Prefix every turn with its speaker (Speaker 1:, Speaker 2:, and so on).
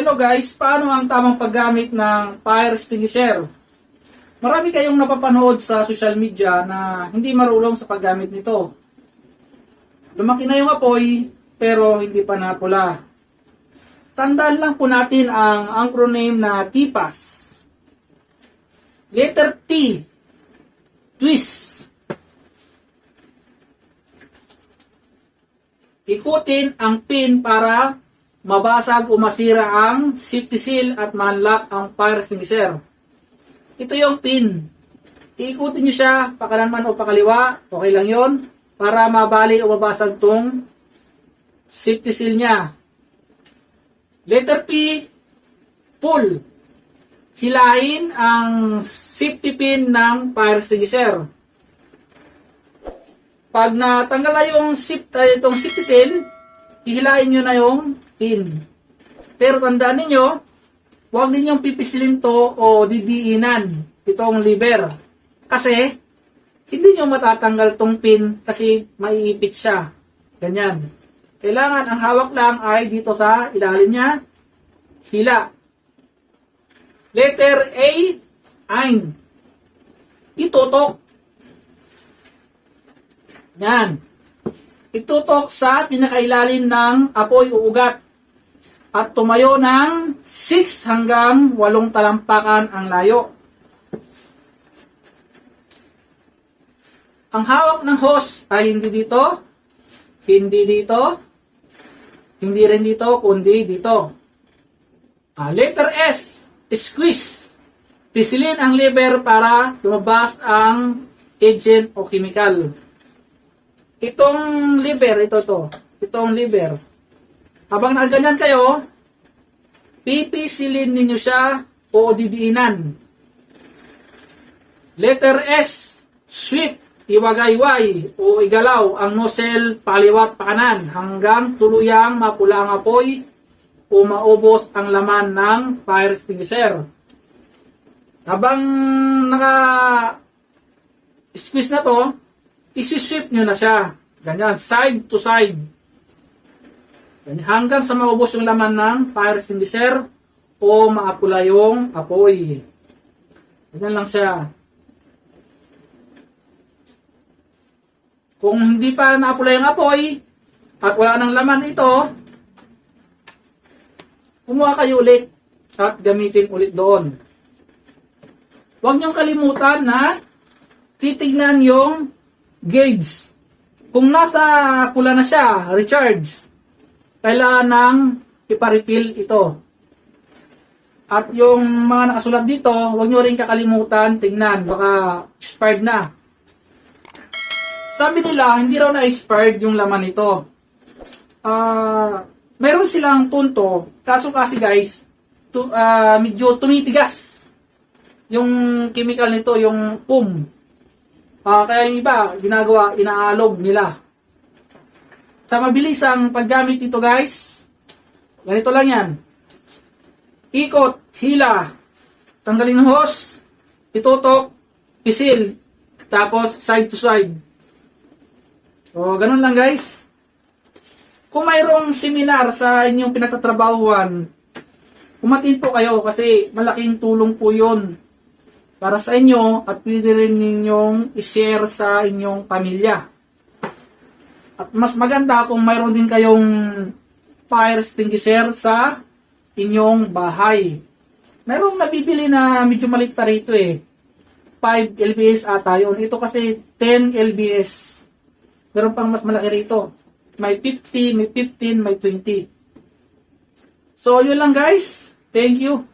Speaker 1: Hello guys, paano ang tamang paggamit ng fire extinguisher? Marami kayong napapanood sa social media na hindi marunong sa paggamit nito. Lumaki na yung apoy, pero hindi pa napula. Tandaan lang po natin ang acronym na TPAS. Letter T, twist. Ikutin ang pin para mabasag o masira ang safety seal at ma-unlock ang fire extinguisher. Ito yung pin. Iikutin nyo siya, pakanan man o pakaliwa, okay lang yon, para mabali o mabasag tong safety seal niya. Letter P, pull. Hilahin ang safety pin ng fire extinguisher. Pag natanggal na yung itong safety seal, hihilain nyo na yung pin. Pero tandaan ninyo, huwag ninyong pipisilin to o didiinan itong lever. Kasi, hindi nyo matatanggal tong pin kasi maiipit siya. Ganyan. Kailangan ang hawak lang ay dito sa ilalim niya. Hila. Letter A, ein. Itutok. Yan. Itutok sa pinakailalim ng apoy o ugat at tumayo ng 6 hanggang 8 talampakan ang layo. Ang hawak ng hose ay hindi dito, hindi dito, hindi rin dito, kundi dito. Letter S, squeeze. Pisilin ang lever para lumabas ang agent o chemical. Itong lever, itong lever. Habang nakaganyan kayo, pipisilin ninyo siya o didiinan. Letter S, sweep, iwagayway o igalaw ang nozzle paliwat pakanan hanggang tuluyang mapula ang apoy o maubos ang laman ng fire extinguisher. Habang naka-squeeze na to, isi-sweep nyo na siya. Ganyan, side to side. Ganyan, hanggang sa maubos yung laman ng fire extinguisher o maapula yung apoy. Ganyan lang siya. Kung hindi pa naapula yung apoy at wala nang laman ito, kumuha kayo ulit at gamitin ulit doon. Huwag niyong kalimutan na titignan yung gauge. Kung nasa pula na siya, recharge, kailangan nang ipa-refill ito. At yung mga nakasulat dito, huwag nyo rin kakalimutan tingnan, baka expired na. Sabi nila, hindi raw na-expired yung laman nito. Meron silang punto, kaso kasi guys, medyo tumitigas yung chemical nito, yung PUM. Kaya yung iba, ginagawa, inaalog nila. Sa mabilisang paggamit nito guys, ganito lang yan. Ikot, hila, tanggalin ng hose, itutok, pisil, tapos side to side. So, ganun lang guys. Kung mayroong seminar sa inyong pinagtatrabahuan, umatin po kayo kasi malaking tulong po yun para sa inyo at pwede rin ninyong i-share sa inyong pamilya. At mas maganda kung mayroon din kayong fire extinguisher sa inyong bahay. Mayroong nabibili na medyo maliit pa rito eh. 5 lbs ata yun. Ito kasi 10 lbs. Meron pang mas malaki rito. May 50, may 15, may 20. So yun lang guys. Thank you.